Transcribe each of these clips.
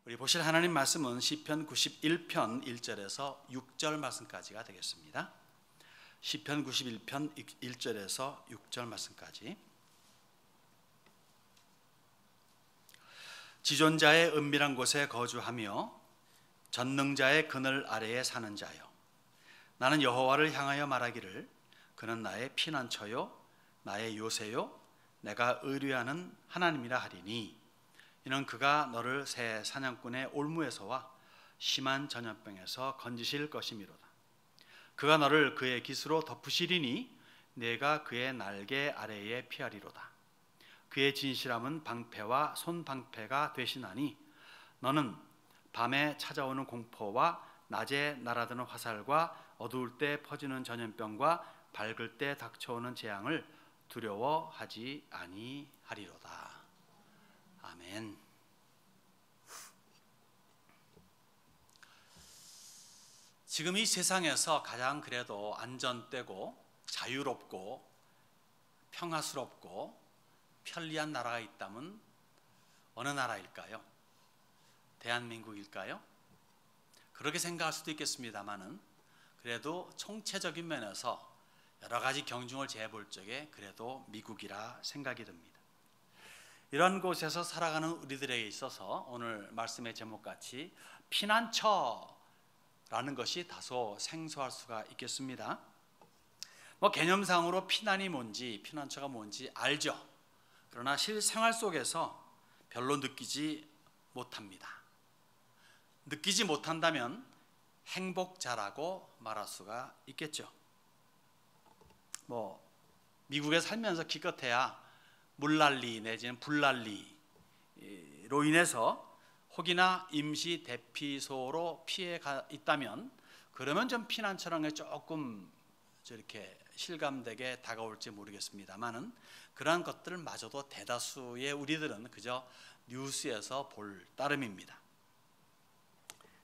우리 보실 하나님 말씀은 시편 91편 1절에서 6절 말씀까지가 되겠습니다. 시편 91편 1절에서 6절 말씀까지. 지존자의 은밀한 곳에 거주하며 전능자의 그늘 아래에 사는 자여, 나는 여호와를 향하여 말하기를 그는 나의 피난처요 나의 요새요 내가 의뢰하는 하나님이라 하리니, 이는 그가 너를 새 사냥꾼의 올무에서와 심한 전염병에서 건지실 것이미로다. 그가 너를 그의 깃으로 덮으시리니 내가 그의 날개 아래에 피하리로다. 그의 진실함은 방패와 손방패가 되시나니 너는 밤에 찾아오는 공포와 낮에 날아드는 화살과 어두울 때 퍼지는 전염병과 밝을 때 닥쳐오는 재앙을 두려워하지 아니하리로다. 아멘. 지금 이 세상에서 가장 그래도 안전되고 자유롭고 평화스럽고 편리한 나라가 있다면 어느 나라일까요? 대한민국일까요? 그렇게 생각할 수도 있겠습니다만은 그래도 총체적인 면에서 여러 가지 경중을 재볼 적에 그래도 미국이라 생각이 듭니다. 이런 곳에서 살아가는 우리들에게 있어서 오늘 말씀의 제목같이 피난처라는 것이 다소 생소할 수가 있겠습니다. 개념상으로 피난이 뭔지, 피난처가 뭔지 알죠. 그러나 실생활 속에서 별로 느끼지 못합니다. 느끼지 못한다면 행복자라고 말할 수가 있겠죠. 미국에 살면서 기껏해야 물난리 내지는 불난리로 인해서 혹이나 임시 대피소로 피해가 있다면 그러면 좀 피난처라는 게 조금 저렇게 실감되게 다가올지 모르겠습니다만은 그러한 것들마저도 대다수의 우리들은 그저 뉴스에서 볼 따름입니다.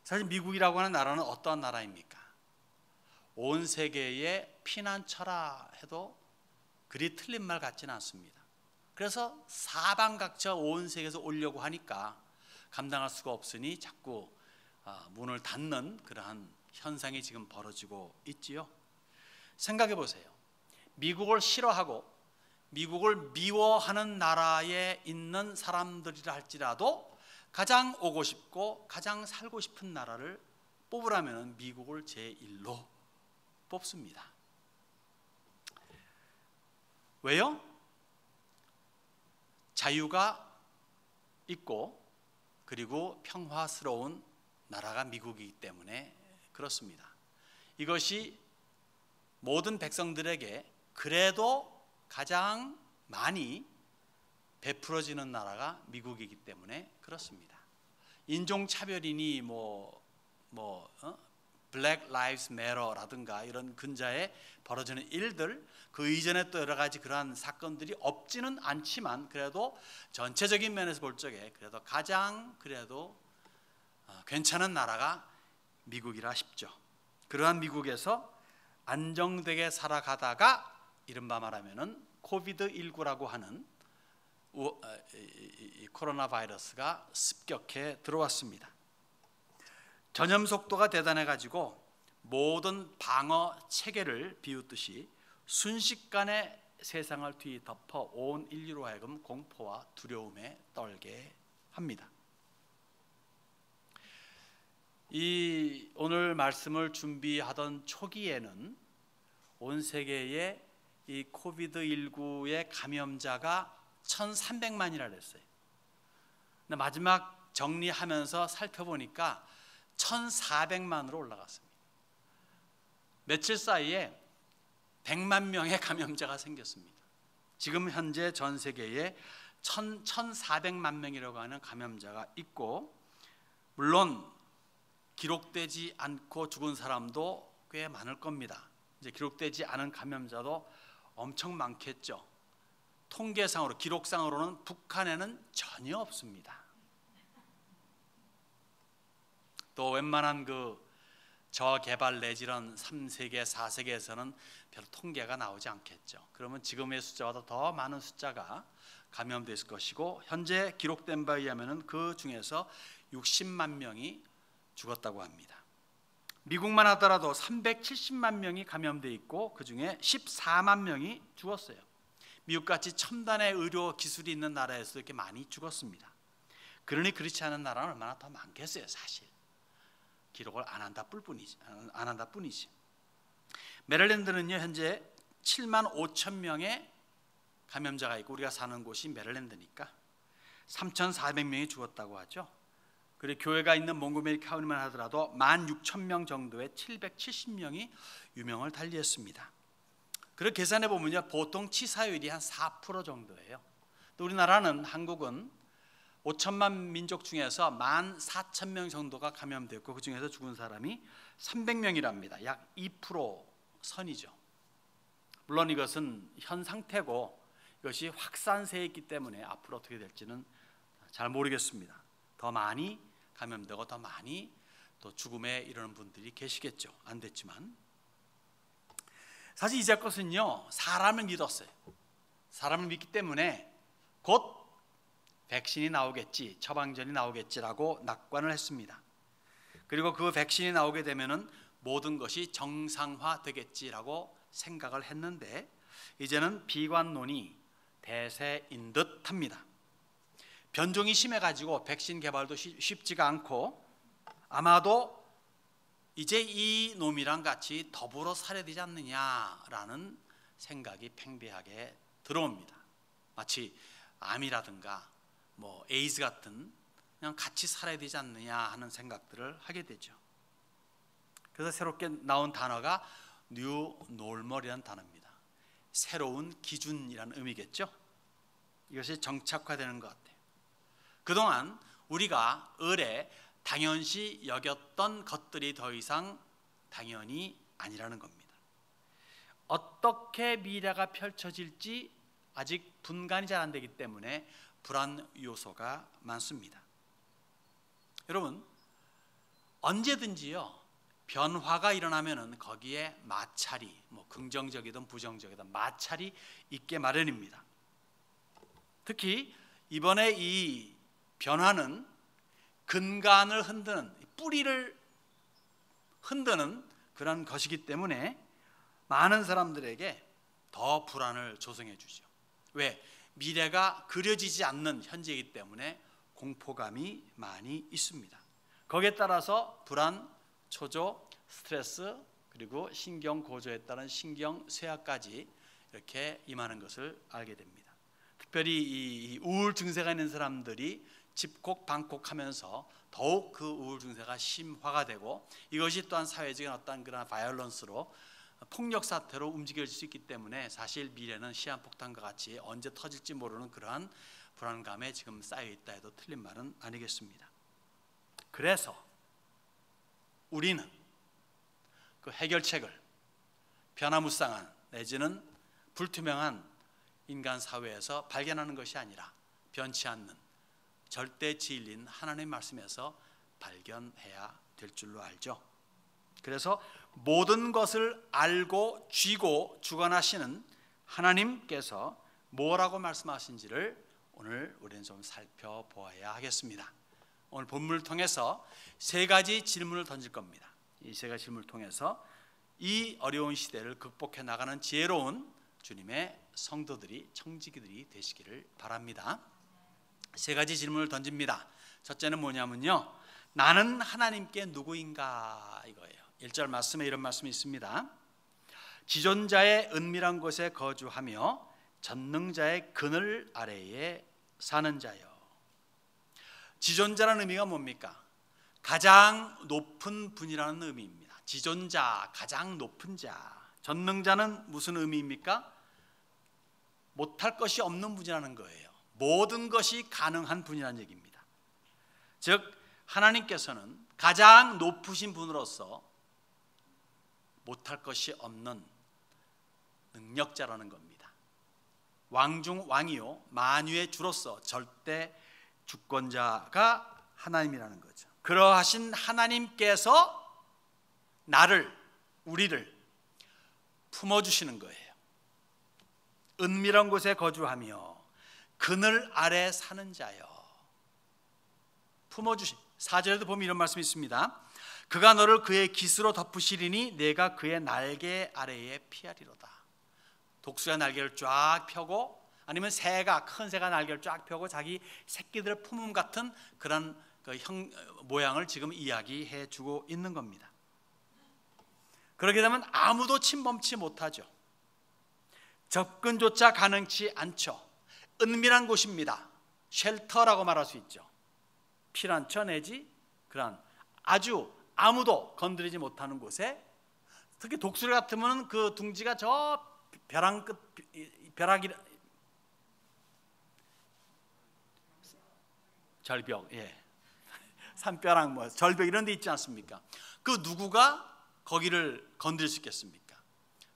사실 미국이라고 하는 나라는 어떠한 나라입니까? 온 세계의 피난처라 해도 그리 틀린 말 같지는 않습니다. 그래서 사방각처 온 세계에서 오려고 하니까 감당할 수가 없으니 자꾸 문을 닫는 그러한 현상이 지금 벌어지고 있지요. 생각해 보세요. 미국을 싫어하고 미국을 미워하는 나라에 있는 사람들이라 할지라도 가장 오고 싶고 가장 살고 싶은 나라를 뽑으라면 미국을 제1로 뽑습니다. 왜요? 자유가 있고 그리고 평화스러운 나라가 미국이기 때문에 그렇습니다. 이것이 모든 백성들에게 그래도 가장 많이 베풀어지는 나라가 미국이기 때문에 그렇습니다. 인종차별이니 Black Lives Matter라든가 이런 근자에 벌어지는 일들, 그 이전에 또 여러 가지 그러한 사건들이 없지는 않지만 그래도 전체적인 면에서 볼 적에 그래도 가장 그래도 괜찮은 나라가 미국이라 싶죠. 그러한 미국에서 안정되게 살아가다가 이른바 말하면은 코비드19라고 하는 이 코로나 바이러스가 습격해 들어왔습니다. 전염 속도가 대단해 가지고 모든 방어 체계를 비웃듯이 순식간에 세상을 뒤덮어 온 인류로 하여금 공포와 두려움에 떨게 합니다. 이 오늘 말씀을 준비하던 초기에는 온 세계에 이 코비드19의 감염자가 1,300만이라 그랬어요. 근데 마지막 정리하면서 살펴보니까 1,400만으로 올라갔습니다. 며칠 사이에 100만 명의 감염자가 생겼습니다. 지금 현재 전 세계에 1,400만 명이라고 하는 감염자가 있고, 물론 기록되지 않고 죽은 사람도 꽤 많을 겁니다. 이제 기록되지 않은 감염자도 엄청 많겠죠. 통계상으로, 기록상으로는 북한에는 전혀 없습니다. 또 웬만한 저개발 내지 이런 3세계, 4세계에서는 별 통계가 나오지 않겠죠. 그러면 지금의 숫자보다 더 많은 숫자가 감염됐을 것이고, 현재 기록된 바에 의하면 그 중에서 60만 명이 죽었다고 합니다. 미국만 하더라도 370만 명이 감염돼 있고 그중에 14만 명이 죽었어요. 미국같이 첨단의 의료 기술이 있는 나라에서도 이렇게 많이 죽었습니다. 그러니 그렇지 않은 나라는 얼마나 더 많겠어요. 사실 기록을 안 한다 뿐이지. 메릴랜드는요 현재 7만 5천 명의 감염자가 있고 우리가 사는 곳이 메릴랜드니까 3,400명이 죽었다고 하죠. 그리고 교회가 있는 몽고메리 카운티만 하더라도 16,000명 정도의 770명이 유명을 달리했습니다. 그리고 계산해 보면요 보통 치사율이 한 4% 정도예요. 또 우리나라는 한국은 5천만 민족 중에서 14,000명 정도가 감염되었고 그 중에서 죽은 사람이 300명이랍니다. 약 2% 선이죠. 물론 이것은 현 상태고 이것이 확산세에 있기 때문에 앞으로 어떻게 될지는 잘 모르겠습니다. 더 많이 감염되고 더 많이 또 죽음에 이르는 분들이 계시겠죠. 안 됐지만 사실 이제껏은요 사람을 믿었어요. 사람을 믿기 때문에 곧 백신이 나오겠지, 처방전이 나오겠지라고 낙관을 했습니다. 그리고 그 백신이 나오게 되면은 모든 것이 정상화되겠지라고 생각을 했는데 이제는 비관론이 대세인 듯합니다. 변종이 심해가지고 백신 개발도 쉽지가 않고 아마도 이제 이 놈이랑 같이 더불어 살아야 되지 않느냐라는 생각이 팽배하게 들어옵니다. 마치 암이라든가 뭐 에이즈 같은 그냥 같이 살아야 되지 않느냐 하는 생각들을 하게 되죠. 그래서 새롭게 나온 단어가 뉴 노멀이라는 단어입니다. 새로운 기준이라는 의미겠죠. 이것이 정착화되는 것 같아요. 그동안 우리가 을에 당연시 여겼던 것들이 더 이상 당연히 아니라는 겁니다. 어떻게 미래가 펼쳐질지 아직 분간이 잘 안 되기 때문에 불안 요소가 많습니다. 여러분 언제든지요 변화가 일어나면은 거기에 마찰이 뭐 긍정적이든 부정적이든 마찰이 있게 마련입니다. 특히 이번에 이 변화는 근간을 흔드는 뿌리를 흔드는 그런 것이기 때문에 많은 사람들에게 더 불안을 조성해 주죠. 왜? 미래가 그려지지 않는 현재이기 때문에 공포감이 많이 있습니다. 거기에 따라서 불안, 초조, 스트레스 그리고 신경 고조에 따른 신경 쇠약까지 이렇게 임하는 것을 알게 됩니다. 특별히 이 우울 증세가 있는 사람들이 집콕방콕하면서 더욱 그 우울 증세가 심화가 되고 이것이 또한 사회적인 어떤 그런 바이올런스로 폭력 사태로 움직일 수 있기 때문에 사실 미래는 시한폭탄과 같이 언제 터질지 모르는 그러한 불안감에 지금 쌓여 있다 해도 틀린 말은 아니겠습니다. 그래서 우리는 그 해결책을 변화무쌍한 내지는 불투명한 인간 사회에서 발견하는 것이 아니라 변치 않는 절대 진리인 하나님의 말씀에서 발견해야 될 줄로 알죠. 그래서 모든 것을 알고 쥐고 주관하시는 하나님께서 뭐라고 말씀하신지를 오늘 우리는 좀 살펴보아야 하겠습니다. 오늘 본문을 통해서 세 가지 질문을 던질 겁니다. 이 세 가지 질문을 통해서 이 어려운 시대를 극복해 나가는 지혜로운 주님의 성도들이 청지기들이 되시기를 바랍니다. 세 가지 질문을 던집니다. 첫째는 뭐냐면요, 나는 하나님께 누구인가 이거예요. 1절 말씀에 이런 말씀이 있습니다. 지존자의 은밀한 곳에 거주하며 전능자의 그늘 아래에 사는 자요. 지존자라는 의미가 뭡니까? 가장 높은 분이라는 의미입니다. 지존자, 가장 높은 자. 전능자는 무슨 의미입니까? 못할 것이 없는 분이라는 거예요. 모든 것이 가능한 분이라는 얘기입니다. 즉 하나님께서는 가장 높으신 분으로서 못할 것이 없는 능력자라는 겁니다. 왕중 왕이요 만유의 주로서 절대 주권자가 하나님이라는 거죠. 그러하신 하나님께서 나를, 우리를 품어주시는 거예요. 은밀한 곳에 거주하며 그늘 아래 사는 자요. 품어주신, 4절에도 보면 이런 말씀이 있습니다. 그가 너를 그의 깃으로 덮으시리니 내가 그의 날개 아래에 피하리로다. 독수리가 날개를 쫙 펴고, 아니면 새가, 큰 새가 날개를 쫙 펴고 자기 새끼들을 품음 같은 그런 모양을 지금 이야기해 주고 있는 겁니다. 그렇게 되면 아무도 침범치 못하죠. 접근조차 가능치 않죠. 은밀한 곳입니다. 쉘터라고 말할 수 있죠. 피난처 내지 그런 아주 아무도 건드리지 못하는 곳에, 특히 독수리 같으면 그 둥지가 저 벼랑 끝, 벼락이, 절벽, 산벼락, 뭐 절벽 이런 데 있지 않습니까? 그 누구가 거기를 건드릴 수 있겠습니까?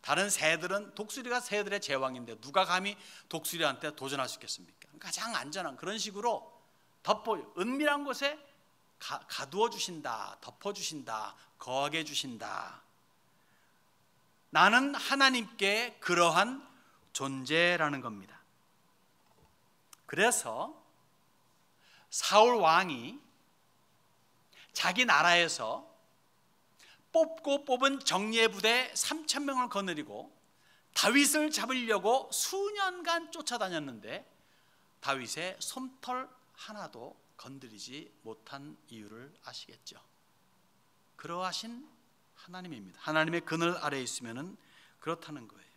다른 새들은, 독수리가 새들의 제왕인데 누가 감히 독수리한테 도전할 수 있겠습니까? 가장 안전한 그런 식으로 은밀한 곳에 가두어 주신다, 덮어 주신다, 거하게 주신다. 나는 하나님께 그러한 존재라는 겁니다. 그래서 사울 왕이 자기 나라에서 뽑고 뽑은 정예 부대 3,000명을 거느리고 다윗을 잡으려고 수년간 쫓아다녔는데 다윗의 솜털 하나도 건드리지 못한 이유를 아시겠죠? 그러하신 하나님입니다. 하나님의 그늘 아래에 있으면은 그렇다는 거예요.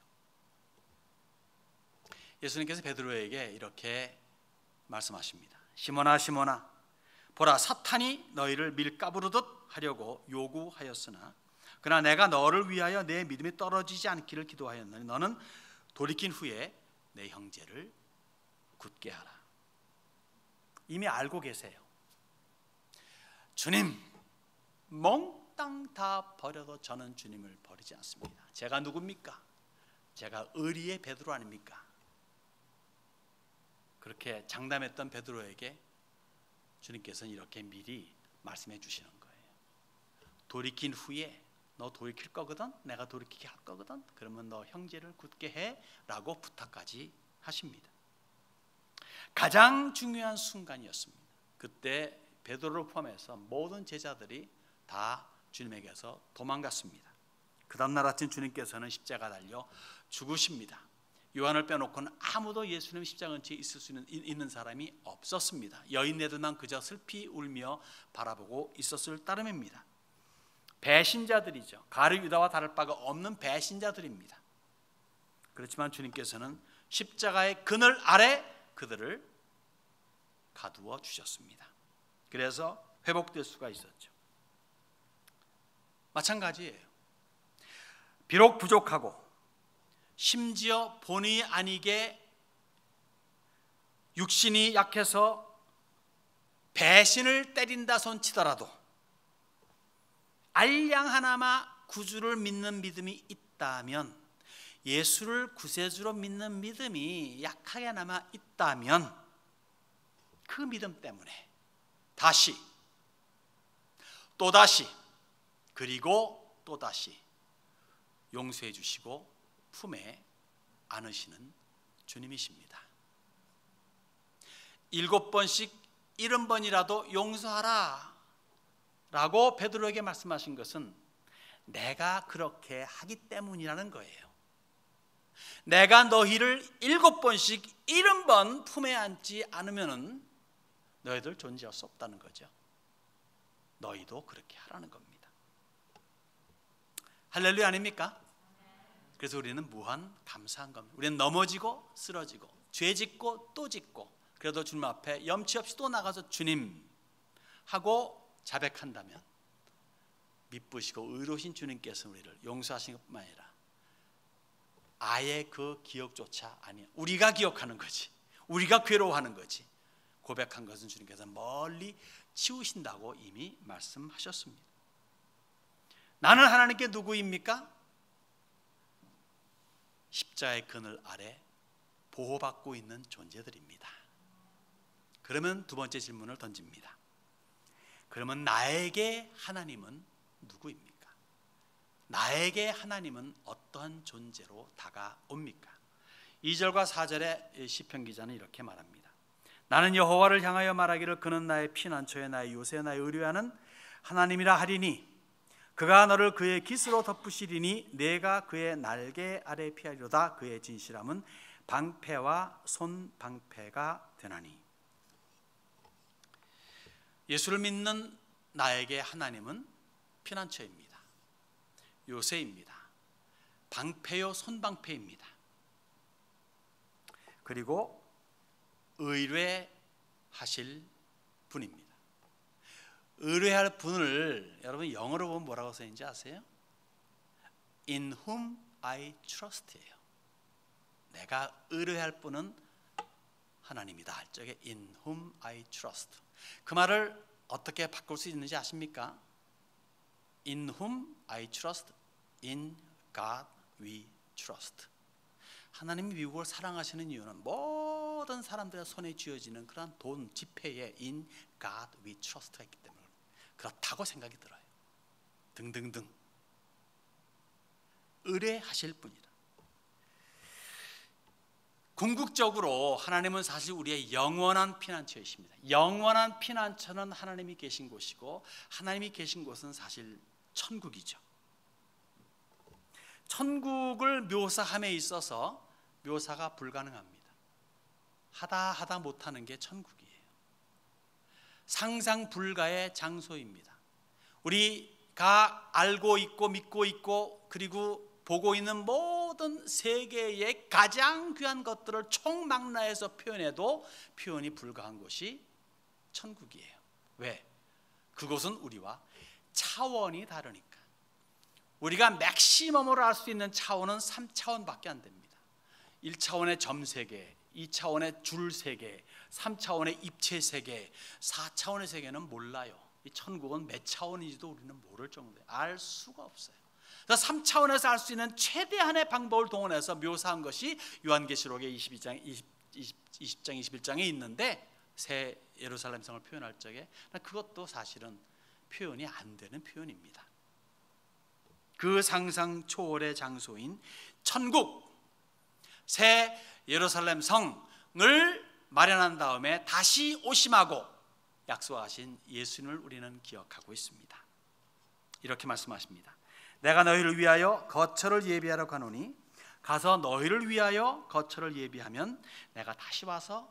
예수님께서 베드로에게 이렇게 말씀하십니다. 시몬아 시몬아, 보라, 사탄이 너희를 밀가부르듯 하려고 요구하였으나 그러나 내가 너를 위하여 내 믿음이 떨어지지 않기를 기도하였느니 너는 돌이킨 후에 내 형제를 굳게 하라. 이미 알고 계세요. 주님, 몽땅 다 버려도 저는 주님을 버리지 않습니다. 제가 누굽니까? 제가 의리의 베드로 아닙니까? 그렇게 장담했던 베드로에게 주님께서는 이렇게 미리 말씀해 주시는 거예요. 돌이킨 후에, 너 돌이킬 거거든, 내가 돌이키게 할 거거든, 그러면 너 형제를 굳게 해 라고 부탁까지 하십니다. 가장 중요한 순간이었습니다. 그때 베드로를 포함해서 모든 제자들이 다 주님에게서 도망갔습니다. 그 다음날 아침 주님께서는 십자가 달려 죽으십니다. 요한을 빼놓고는 아무도 예수님 십자가 근처에 있을 수 있는 사람이 없었습니다. 여인네들만 그저 슬피 울며 바라보고 있었을 따름입니다. 배신자들이죠. 가룟 유다와 다를 바가 없는 배신자들입니다. 그렇지만 주님께서는 십자가의 그늘 아래 그들을 가두어 주셨습니다. 그래서 회복될 수가 있었죠. 마찬가지예요. 비록 부족하고 심지어 본의 아니게 육신이 약해서 배신을 때린다 손치더라도 알량 하나마 구주를 믿는 믿음이 있다면, 예수를 구세주로 믿는 믿음이 약하게나마 있다면 그 믿음 때문에 다시 또다시 그리고 또다시 용서해 주시고 품에 안으시는 주님이십니다. 7번씩 70번이라도 용서하라 라고 베드로에게 말씀하신 것은 내가 그렇게 하기 때문이라는 거예요. 내가 너희를 7번씩 70번 품에 안지 않으면 너희들 존재할 수 없다는 거죠. 너희도 그렇게 하라는 겁니다. 할렐루야 아닙니까? 그래서 우리는 무한 감사한 겁니다. 우리는 넘어지고 쓰러지고 죄 짓고 또 짓고 그래도 주님 앞에 염치 없이 또 나가서 주님 하고 자백한다면 미쁘시고 의로우신 주님께서 우리를 용서하신 것뿐만 아니라 아예 그 기억조차 아니야. 우리가 기억하는 거지. 우리가 괴로워하는 거지. 고백한 것은 주님께서 멀리 치우신다고 이미 말씀하셨습니다. 나는 하나님께 누구입니까? 십자의 그늘 아래 보호받고 있는 존재들입니다. 그러면 두 번째 질문을 던집니다. 그러면 나에게 하나님은 누구입니까? 나에게 하나님은 어떠한 존재로 다가옵니까? 2절과 4절에 시편 기자는 이렇게 말합니다. 나는 여호와를 향하여 말하기를 그는 나의 피난처에 나의 요새 나의 의뢰하는 하나님이라 하리니 그가 너를 그의 깃으로 덮으시리니 내가 그의 날개 아래 피하리로다. 그의 진실함은 방패와 손방패가 되나니. 예수를 믿는 나에게 하나님은 피난처입니다. 요새입니다. 방패요 손방패입니다. 그리고 의뢰하실 분입니다. 의뢰할 분을 여러분 영어로 보면 뭐라고 써있는지 아세요? In whom I trust예요. 내가 의뢰할 분은 하나님이다 할 적에 In whom I trust. 그 말을 어떻게 바꿀 수 있는지 아십니까? In whom I trust, in God we trust. 하나님이 미국을 사랑하시는 이유는 모든 사람들의 손에 쥐어지는 그런 돈 지폐에 In God we trust가 있기 때문에 그렇다고 생각이 들어요. 등등등 의뢰하실 분이다. 궁극적으로 하나님은 사실 우리의 영원한 피난처이십니다. 영원한 피난처는 하나님이 계신 곳이고 하나님이 계신 곳은 사실 천국이죠. 천국을 묘사함에 있어서 묘사가 불가능합니다. 하다 못하는 게 천국이에요. 상상 불가의 장소입니다. 우리가 알고 있고 믿고 있고 그리고 보고 있는 모든 세계의 가장 귀한 것들을 총망라해서 표현해도 표현이 불가한 곳이 천국이에요. 왜? 그곳은 우리와 차원이 다르니까. 우리가 맥시멈으로 알 수 있는 차원은 3차원밖에 안 됩니다. 1차원의 점세계, 2차원의 줄세계, 3차원의 입체세계, 4차원의 세계는 몰라요. 이 천국은 몇 차원인지도 우리는 모를 정도예요. 알 수가 없어요. 그래서 3차원에서 알 수 있는 최대한의 방법을 동원해서 묘사한 것이 요한계시록의 20장 21장에 있는데 새 예루살렘 성을 표현할 적에 그것도 사실은 표현이 안 되는 표현입니다. 그 상상 초월의 장소인 천국, 새 예루살렘 성을 마련한 다음에 다시 오심하고 약속하신 예수님을 우리는 기억하고 있습니다. 이렇게 말씀하십니다. 내가 너희를 위하여 거처를 예비하러 가노니 가서 너희를 위하여 거처를 예비하면 내가 다시 와서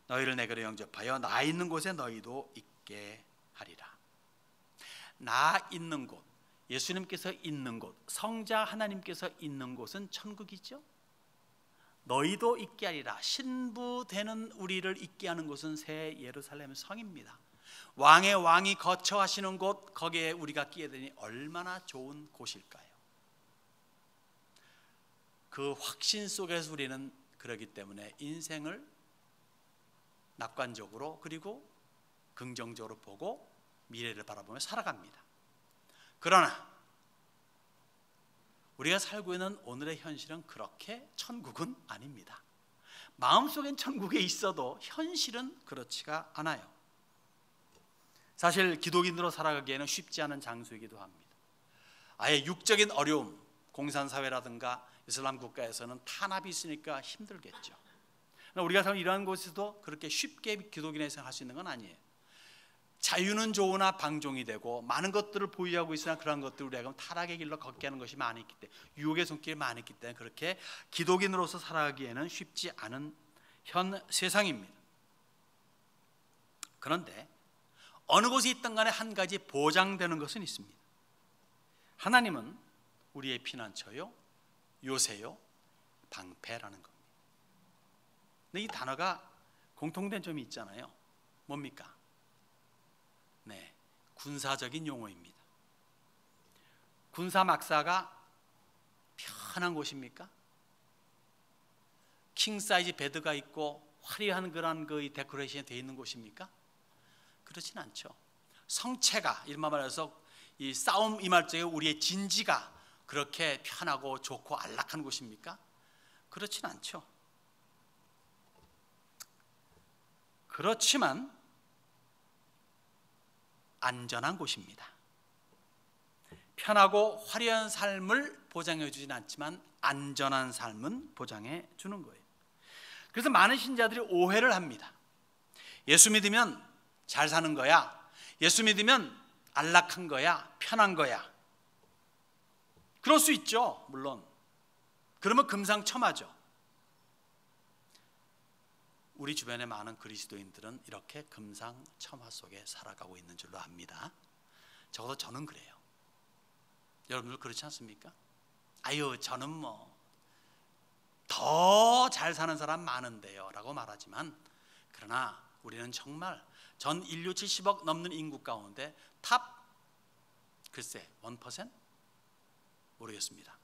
너희를 내게로 영접하여 나 있는 곳에 너희도 있게 하리라. 나 있는 곳, 예수님께서 있는 곳, 성자 하나님께서 있는 곳은 천국이죠. 너희도 있게 하리라. 신부되는 우리를 있게 하는 곳은 새 예루살렘 성입니다. 왕의 왕이 거처하시는 곳, 거기에 우리가 끼게 되니 얼마나 좋은 곳일까요? 그 확신 속에서 우리는 그러기 때문에 인생을 낙관적으로 그리고 긍정적으로 보고 미래를 바라보며 살아갑니다. 그러나 우리가 살고 있는 오늘의 현실은 그렇게 천국은 아닙니다. 마음속엔 천국에 있어도 현실은 그렇지가 않아요. 사실 기독인으로 살아가기에는 쉽지 않은 장소이기도 합니다. 아예 육적인 어려움, 공산사회라든가 이슬람 국가에서는 탄압이 있으니까 힘들겠죠. 우리가 사는 이러한 곳에서도 그렇게 쉽게 기독인의 생활을 할 수 있는 건 아니에요. 자유는 좋으나 방종이 되고 많은 것들을 보유하고 있으나 그러한 것들을 우리가 타락의 길로 걷게 하는 것이 많이 있기 때문에 유혹의 손길이 많이 있기 때문에 그렇게 기독인으로서 살아가기에는 쉽지 않은 현 세상입니다. 그런데 어느 곳에 있든 간에 한 가지 보장되는 것은 있습니다. 하나님은 우리의 피난처요, 요새요, 방패라는 겁니다. 근데 이 단어가 공통된 점이 있잖아요. 뭡니까? 네, 군사적인 용어입니다. 군사 막사가 편한 곳입니까? 킹 사이즈 베드가 있고 화려한 그런 그 데코레이션이 되어 있는 곳입니까? 그렇진 않죠. 성체가 이른바 말해서 이 싸움 임할 적에 우리의 진지가 그렇게 편하고 좋고 안락한 곳입니까? 그렇진 않죠. 그렇지만 안전한 곳입니다. 편하고 화려한 삶을 보장해 주진 않지만 안전한 삶은 보장해 주는 거예요. 그래서 많은 신자들이 오해를 합니다. 예수 믿으면 잘 사는 거야. 예수 믿으면 안락한 거야. 편한 거야. 그럴 수 있죠. 물론. 그러면 금상첨화죠. 우리 주변의 많은 그리스도인들은 이렇게 금상첨화 속에 살아가고 있는 줄로 압니다. 적어도 저는 그래요. 여러분들 그렇지 않습니까? 아유, 저는 뭐 더 잘 사는 사람 많은데요 라고 말하지만, 그러나 우리는 정말 전 인류 70억 넘는 인구 가운데 탑 글쎄 1%? 모르겠습니다.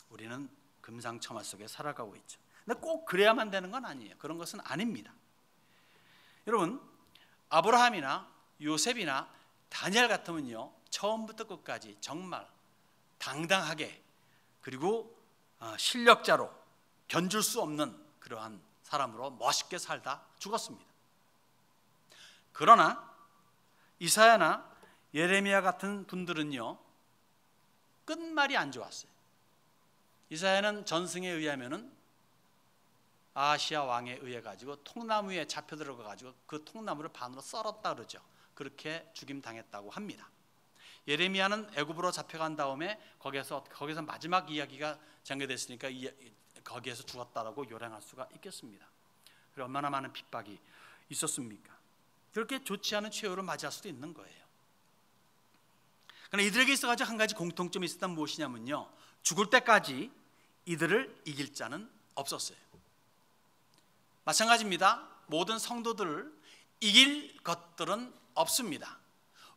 우리는 금상첨화 속에 살아가고 있죠. 근데 꼭 그래야만 되는 건 아니에요. 그런 것은 아닙니다. 여러분, 아브라함이나 요셉이나 다니엘 같으면요, 처음부터 끝까지 정말 당당하게, 그리고 실력자로 견줄 수 없는 그러한 사람으로 멋있게 살다 죽었습니다. 그러나 이사야나 예레미야 같은 분들은요, 끝말이 안 좋았어요. 이사야는 전승에 의하면은 아시아 왕에 의해 가지고 통나무에 잡혀 들어가 가지고 그 통나무를 반으로 썰었다 그러죠. 그렇게 죽임 당했다고 합니다. 예레미야는 애굽으로 잡혀간 다음에 거기서 마지막 이야기가 전개됐으니까 거기에서 죽었다라고 요량할 수가 있겠습니다. 그리고 얼마나 많은 핍박이 있었습니까? 그렇게 좋지 않은 최후를 맞이할 수도 있는 거예요. 그러나 이들에게 있어가지고 한 가지 공통점이 있었던 무엇이냐면요, 죽을 때까지 이들을 이길 자는 없었어요. 마찬가지입니다. 모든 성도들을 이길 것들은 없습니다.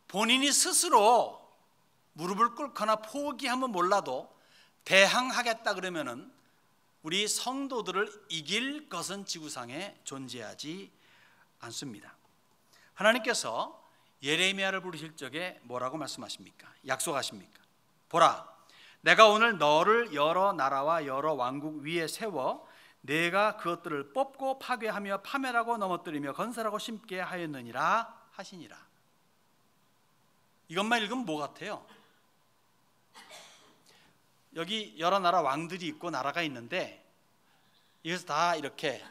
본인이 스스로 무릎을 꿇거나 포기하면 몰라도 대항하겠다 그러면은 우리 성도들을 이길 것은 지구상에 존재하지 않습니다. 하나님께서 예레미야를 부르실 적에 뭐라고 말씀하십니까? 약속하십니까? 보라, 내가 오늘 너를 여러 나라와 여러 왕국 위에 세워 내가 그것들을 뽑고 파괴하며 파멸하고 넘어뜨리며 건설하고 심게 하였느니라 하시니라. 이것만 읽으면 뭐 같아요? 여기 여러 나라 왕들이 있고 나라가 있는데 이것은 다 이렇게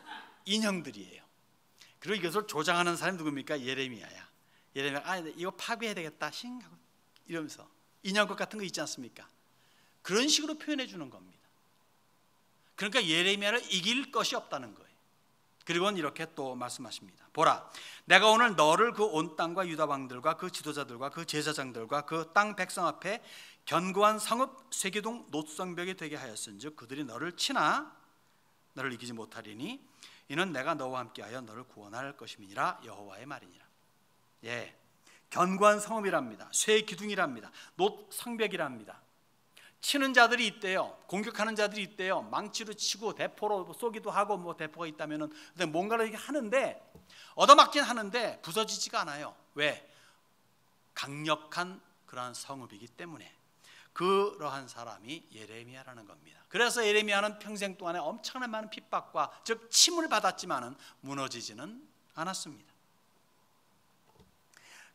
인형들이에요. 그리고 이것을 조장하는 사람이 누굽니까? 예레미야야. 예레미야, 이거 파괴해야 되겠다 이러면서 인형것 같은 거 있지 않습니까? 그런 식으로 표현해 주는 겁니다. 그러니까 예레미야를 이길 것이 없다는 거예요. 그리고는 이렇게 또 말씀하십니다. 보라, 내가 오늘 너를 그 온 땅과 유다 왕들과 그 지도자들과 그 제사장들과 그 땅 백성 앞에 견고한 성읍 쇠기둥 노성벽이 되게 하였은즉 그들이 너를 치나 너를 이기지 못하리니 이는 내가 너와 함께하여 너를 구원할 것임이니라 여호와의 말이니라. 예, 견고한 성읍이랍니다. 쇠기둥이랍니다. 노성벽이랍니다. 치는 자들이 있대요. 공격하는 자들이 있대요. 망치로 치고 대포로 쏘기도 하고 뭐 대포가 있다면은 뭔가를 이렇게 하는데 얻어맞긴 하는데 부서지지가 않아요. 왜? 강력한 그러한 성읍이기 때문에. 그러한 사람이 예레미야라는 겁니다. 그래서 예레미야는 평생 동안에 엄청난 많은 핍박과 즉 침을 받았지만은 무너지지는 않았습니다.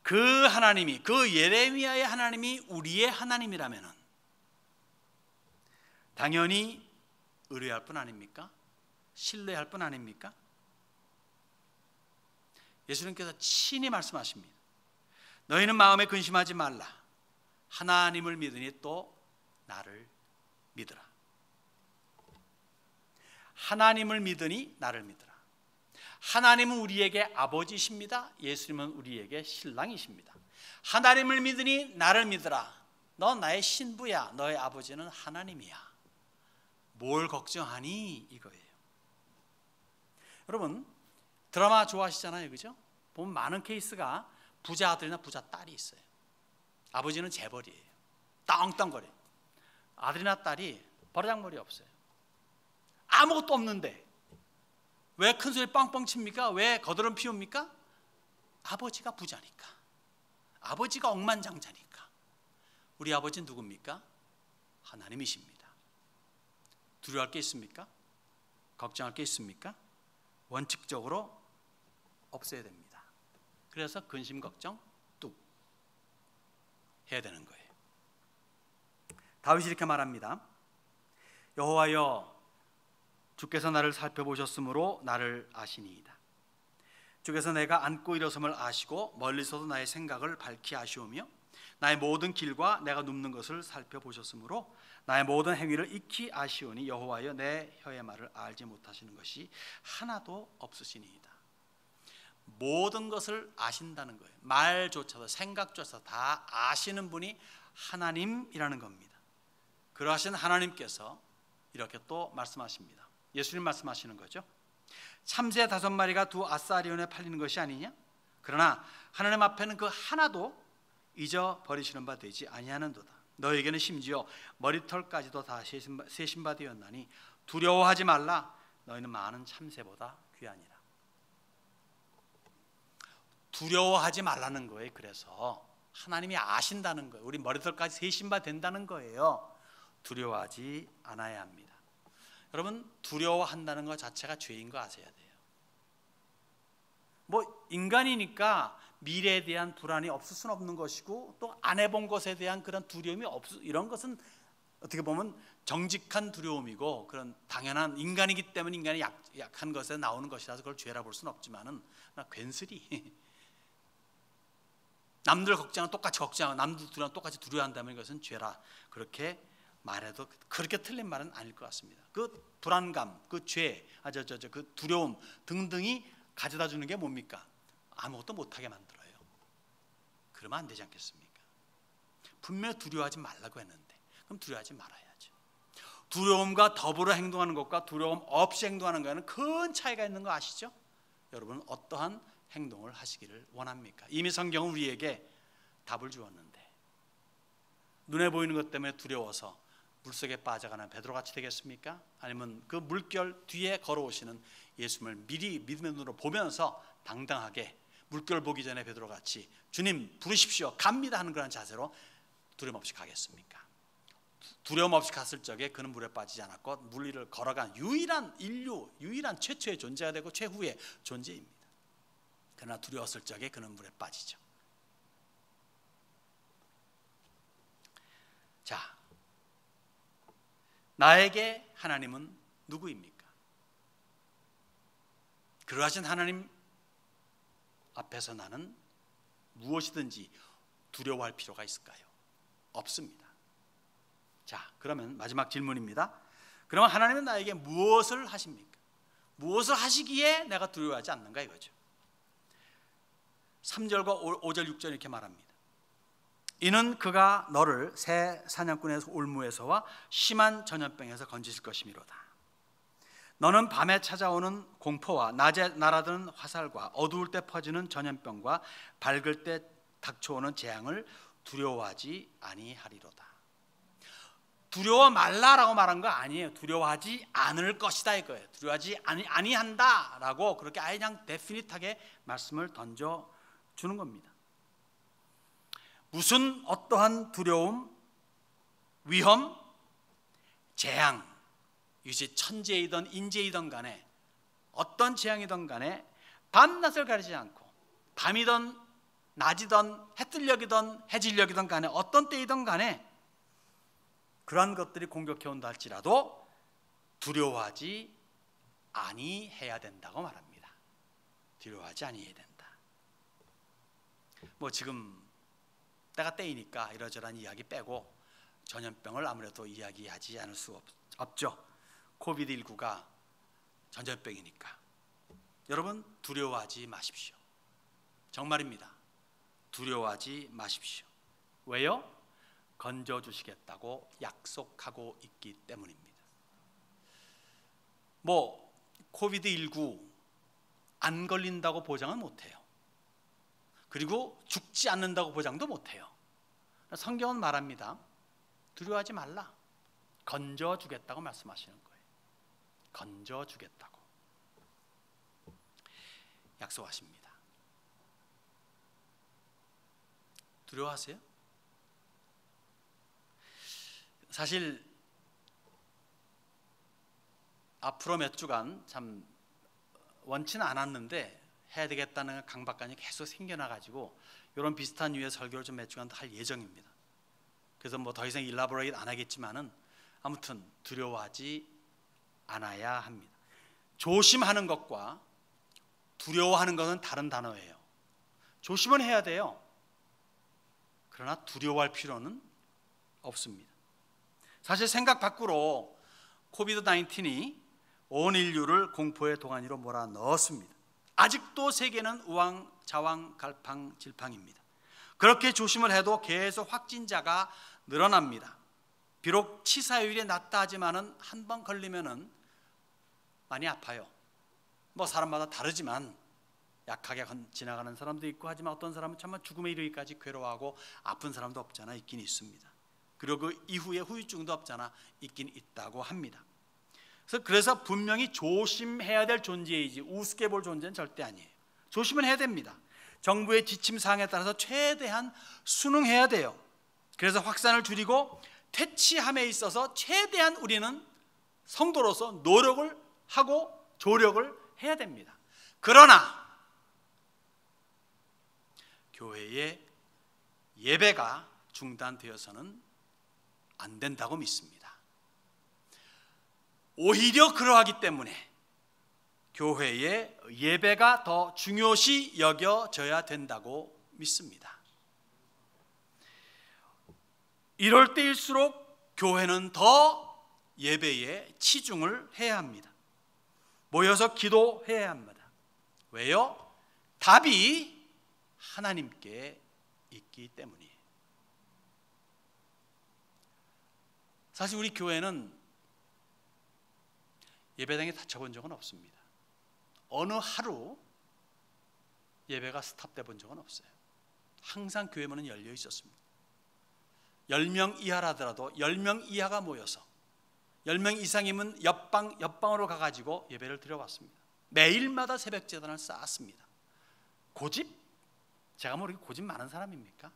그 하나님이, 그 예레미야의 하나님이 우리의 하나님이라면은 당연히 의뢰할 뿐 아닙니까? 신뢰할 뿐 아닙니까? 예수님께서 친히 말씀하십니다. 너희는 마음에 근심하지 말라. 하나님을 믿으니 또 나를 믿으라. 하나님을 믿으니 나를 믿으라. 하나님은 우리에게 아버지십니다. 예수님은 우리에게 신랑이십니다. 하나님을 믿으니 나를 믿으라. 너 나의 신부야. 너의 아버지는 하나님이야. 뭘 걱정하니? 이거예요. 여러분, 드라마 좋아하시잖아요, 그죠? 보면 많은 케이스가 부자 아들이나 부자 딸이 있어요. 아버지는 재벌이에요. 떵떵거려요. 아들이나 딸이 버르장머리 없어요. 아무것도 없는데 왜 큰소리 빵빵 칩니까? 왜 거드름 피웁니까? 아버지가 부자니까. 아버지가 억만장자니까. 우리 아버지는 누굽니까? 하나님이십니다. 두려워할 게 있습니까? 걱정할 게 있습니까? 원칙적으로 없어야 됩니다. 그래서 근심 걱정 뚝 해야 되는 거예요. 다윗이 이렇게 말합니다. 여호와여, 주께서 나를 살펴보셨으므로 나를 아시니이다. 주께서 내가 앉고 일어섬을 아시고 멀리서도 나의 생각을 밝히 아시오며 나의 모든 길과 내가 눕는 것을 살펴보셨으므로 나의 모든 행위를 익히 아시오니 여호와여 내 혀의 말을 알지 못하시는 것이 하나도 없으시니이다. 모든 것을 아신다는 거예요. 말조차도 생각조차도 다 아시는 분이 하나님이라는 겁니다. 그러하신 하나님께서 이렇게 또 말씀하십니다. 예수님 말씀하시는 거죠. 참새 5마리가 두 아사리온에 팔리는 것이 아니냐? 그러나 하나님 앞에는 그 하나도 잊어버리시는 바 되지 아니하는도다. 너에게는 심지어 머리털까지도 다 세신 바 되었나니 두려워하지 말라. 너희는 많은 참새보다 귀하니라. 두려워하지 말라는 거예요. 그래서 하나님이 아신다는 거예요. 우리 머리털까지 세신 바 된다는 거예요. 두려워하지 않아야 합니다. 여러분, 두려워한다는 것 자체가 죄인 거 아셔야 돼요. 뭐 인간이니까 미래에 대한 불안이 없을 수는 없는 것이고 또 안 해본 것에 대한 그런 두려움이 이런 것은 어떻게 보면 정직한 두려움이고 그런 당연한 인간이기 때문에 인간이 약한 것에 나오는 것이라서 그걸 죄라 볼 수는 없지만은 괜스리 남들 걱정하고 똑같이 걱정하고 남들 두려워 똑같이 두려워한다면 이것은 죄라 그렇게 말해도 그렇게 틀린 말은 아닐 것 같습니다. 그 불안감, 그 죄, 그 두려움 등등이 가져다 주는 게 뭡니까? 아무것도 못하게 만들어요. 그러면 안 되지 않겠습니까? 분명히 두려워하지 말라고 했는데 그럼 두려워하지 말아야죠. 두려움과 더불어 행동하는 것과 두려움 없이 행동하는 것에는 큰 차이가 있는 거 아시죠? 여러분은 어떠한 행동을 하시기를 원합니까? 이미 성경은 우리에게 답을 주었는데 눈에 보이는 것 때문에 두려워서 물속에 빠져가는 베드로같이 되겠습니까? 아니면 그 물결 뒤에 걸어오시는 예수님을 미리 믿음의 눈으로 보면서 당당하게 물결 보기 전에 베드로같이 주님 부르십시오 갑니다 하는 그런 자세로 두려움 없이 가겠습니까? 두려움 없이 갔을 적에 그는 물에 빠지지 않았고 물 위를 걸어간 유일한 최초의 존재가 되고 최후의 존재입니다. 그러나 두려웠을 적에 그는 물에 빠지죠. 자, 나에게 하나님은 누구입니까? 그러하신 하나님 앞에서 나는 무엇이든지 두려워할 필요가 있을까요? 없습니다. 자, 그러면 마지막 질문입니다. 그러면 하나님은 나에게 무엇을 하십니까? 무엇을 하시기에 내가 두려워하지 않는가 이거죠. 3절과 5절 6절 이렇게 말합니다. 이는 그가 너를 새 사냥꾼의 올무에서와 심한 전염병에서 건지실 것이미로다. 너는 밤에 찾아오는 공포와 낮에 날아드는 화살과 어두울 때 퍼지는 전염병과 밝을 때 닥쳐오는 재앙을 두려워하지 아니하리로다. 두려워 말라라고 말한 거 아니에요. 두려워하지 않을 것이다 이거예요. 두려워하지 아니한다라고 그렇게 아예 그냥 데피니트하게 말씀을 던져주는 겁니다. 무슨 어떠한 두려움, 위험, 재앙, 이것이 천재이든 인재이든 간에 어떤 재앙이든 간에 밤낮을 가리지 않고 밤이든 낮이든 해뜰녘이든 해질녘이든 간에 어떤 때이든 간에 그러한 것들이 공격해 온다 할지라도 두려워하지 아니해야 된다고 말합니다. 두려워하지 아니해야 된다. 뭐 지금 때가 때이니까 이러저러한 이야기 빼고 전염병을 아무래도 이야기하지 않을 수 없죠. 코비드19가 전염병이니까 여러분 두려워하지 마십시오. 정말입니다. 두려워하지 마십시오. 왜요? 건져주시겠다고 약속하고 있기 때문입니다. 뭐 코비드19 안 걸린다고 보장은 못해요. 그리고 죽지 않는다고 보장도 못해요. 성경은 말합니다. 두려워하지 말라. 건져주겠다고 말씀하시는 거예요. 건져주겠다고 약속하십니다. 두려워하세요? 사실 앞으로 몇 주간 참 원치는 않았는데 해야 되겠다는 강박관이 계속 생겨나가지고 이런 비슷한 류의 설교를 좀 몇 주간 더 할 예정입니다. 그래서 뭐 더 이상 일라보레이트 안 하겠지만은 아무튼 두려워하지 않아야 합니다. 조심하는 것과 두려워하는 것은 다른 단어예요. 조심은 해야 돼요. 그러나 두려워할 필요는 없습니다. 사실 생각 밖으로 코비드 19이 온 인류를 공포의 도가니로 몰아넣었습니다. 아직도 세계는 우왕좌왕갈팡질팡입니다. 그렇게 조심을 해도 계속 확진자가 늘어납니다. 비록 치사율이 낮다 하지만은 한 번 걸리면은 많이 아파요. 뭐 사람마다 다르지만 약하게 지나가는 사람도 있고, 하지만 어떤 사람은 정말 죽음에 이르기까지 괴로워하고 아픈 사람도 없잖아 있긴 있습니다. 그리고 그 이후에 후유증도 없잖아 있긴 있다고 합니다. 그래서 분명히 조심해야 될 존재이지 우습게 볼 존재는 절대 아니에요. 조심은 해야 됩니다. 정부의 지침 사항에 따라서 최대한 순응해야 돼요. 그래서 확산을 줄이고 퇴치함에 있어서 최대한 우리는 성도로서 노력을 하고 조력을 해야 됩니다. 그러나 교회의 예배가 중단되어서는 안 된다고 믿습니다. 오히려 그러하기 때문에 교회의 예배가 더 중요시 여겨져야 된다고 믿습니다. 이럴 때일수록 교회는 더 예배에 치중을 해야 합니다. 모여서 기도해야 합니다. 왜요? 답이 하나님께 있기 때문이에요. 사실 우리 교회는 예배당에 닫혀본 적은 없습니다. 어느 하루 예배가 스탑돼 본 적은 없어요. 항상 교회 문은 열려 있었습니다. 10명 이하라더라도 10명 이하가 모여서 10명 이상이면 옆방으로 가가지고 예배를 드려왔습니다. 매일마다 새벽 제단을 쌓았습니다. 고집? 제가 뭐 이렇게 고집 많은 사람입니까?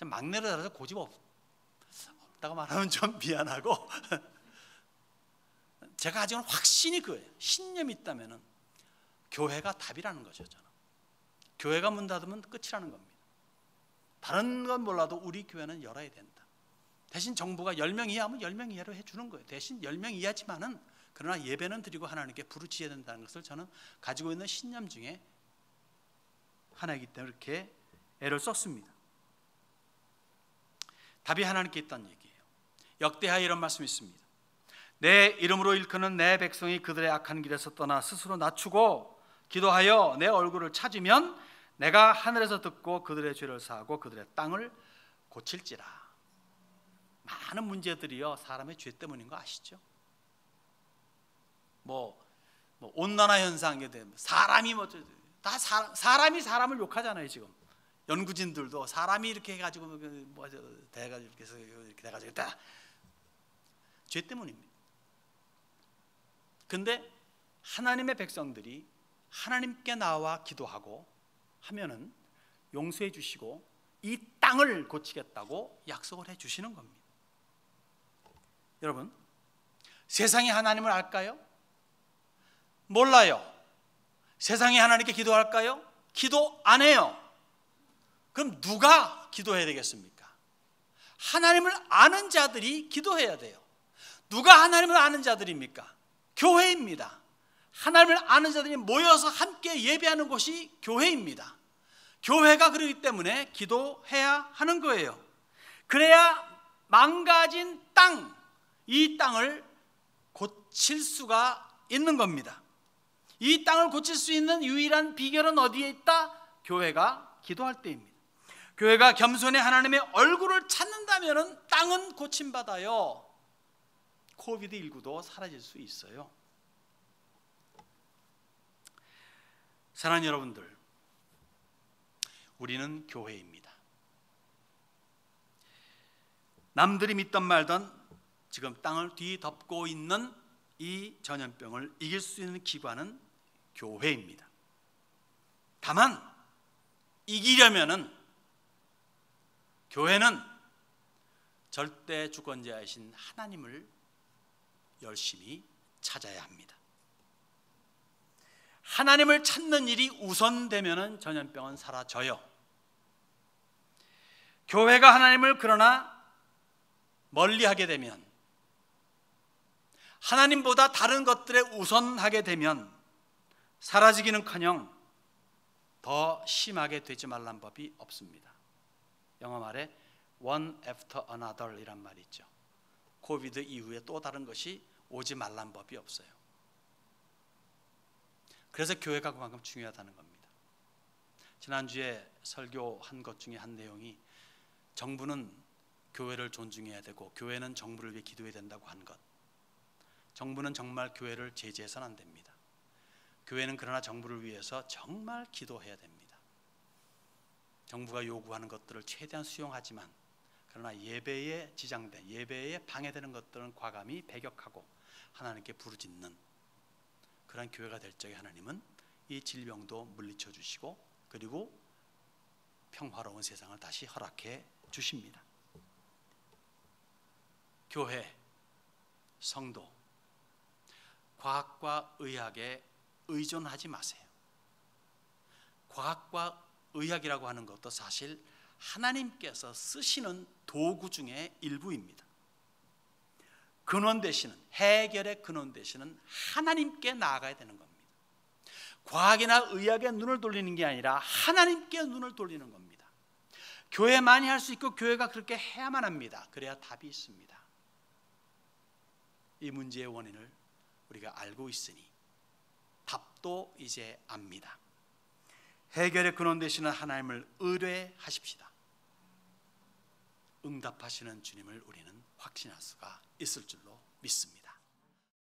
막내로 자라서 고집 없다고 말하면 좀 미안하고 제가 가지고는 확신이 그거예요. 신념이 있다면 교회가 답이라는 거죠. 저는 교회가 문 닫으면 끝이라는 겁니다. 다른 건 몰라도 우리 교회는 열어야 된다. 대신 정부가 10명 이하면 10명 이하로 해주는 거예요. 대신 10명 이하지만은 그러나 예배는 드리고 하나님께 부르짖어야 된다는 것을 저는 가지고 있는 신념 중에 하나이기 때문에 이렇게 애를 썼습니다. 답이 하나님께 있다는 얘기예요. 역대하에 이런 말씀이 있습니다. 내 이름으로 일컫는 내 백성이 그들의 악한 길에서 떠나 스스로 낮추고 기도하여 내 얼굴을 찾으면 내가 하늘에서 듣고 그들의 죄를 사하고 그들의 땅을 고칠지라. 많은 문제들이요 사람의 죄 때문인 거 아시죠? 뭐 온난화 현상, 사람이 다 사람이 사람을 욕하잖아요. 지금 연구진들도 사람이 이렇게 해가지고 대가 이렇게 해서 이렇게 돼가지고 다 죄 때문입니다. 근데 하나님의 백성들이 하나님께 나와 기도하고 하면은 용서해 주시고 이 땅을 고치겠다고 약속을 해 주시는 겁니다. 여러분, 세상이 하나님을 알까요? 몰라요. 세상이 하나님께 기도할까요? 기도 안 해요. 그럼 누가 기도해야 되겠습니까? 하나님을 아는 자들이 기도해야 돼요. 누가 하나님을 아는 자들입니까? 교회입니다. 하나님을 아는 자들이 모여서 함께 예배하는 곳이 교회입니다. 교회가 그러기 때문에 기도해야 하는 거예요. 그래야 망가진 땅, 이 땅을 고칠 수가 있는 겁니다. 이 땅을 고칠 수 있는 유일한 비결은 어디에 있다? 교회가 기도할 때입니다. 교회가 겸손히 하나님의 얼굴을 찾는다면 땅은 고침받아요. 코비드19도 사라질 수 있어요. 사랑하는 여러분들, 우리는 교회입니다. 남들이 믿던 말던 지금 땅을 뒤덮고 있는 이 전염병을 이길 수 있는 기관은 교회입니다. 다만 이기려면은 교회는 절대 주권자이신 하나님을 열심히 찾아야 합니다. 하나님을 찾는 일이 우선되면은 전염병은 사라져요. 교회가 하나님을 그러나 멀리하게 되면, 하나님보다 다른 것들에 우선하게 되면 사라지기는커녕 더 심하게 되지 말란 법이 없습니다. 영어 말에 one after another 이란 말이 있죠. 코비드 이후에 또 다른 것이 오지 말란 법이 없어요. 그래서 교회가 그만큼 중요하다는 겁니다. 지난주에 설교한 것 중에 한 내용이 정부는 교회를 존중해야 되고 교회는 정부를 위해 기도해야 된다고 한 것. 정부는 정말 교회를 제재해서는 안 됩니다. 교회는 그러나 정부를 위해서 정말 기도해야 됩니다. 정부가 요구하는 것들을 최대한 수용하지만 그러나 예배에 지장된, 예배에 방해되는 것들은 과감히 배격하고 하나님께 부르짖는 그런 교회가 될 적에 하나님은 이 질병도 물리쳐 주시고 그리고 평화로운 세상을 다시 허락해 주십니다. 교회, 성도, 과학과 의학에 의존하지 마세요. 과학과 의학이라고 하는 것도 사실 하나님께서 쓰시는 도구 중에 일부입니다. 근원 되시는, 해결의 근원 되시는 하나님께 나아가야 되는 겁니다. 과학이나 의학에 눈을 돌리는 게 아니라 하나님께 눈을 돌리는 겁니다. 교회만이 할 수 있고 교회가 그렇게 해야만 합니다. 그래야 답이 있습니다. 이 문제의 원인을 우리가 알고 있으니 답도 이제 압니다. 해결의 근원 되시는 하나님을 의뢰하십시다. 응답하시는 주님을 우리는 확신할 수가 있을 줄로 믿습니다.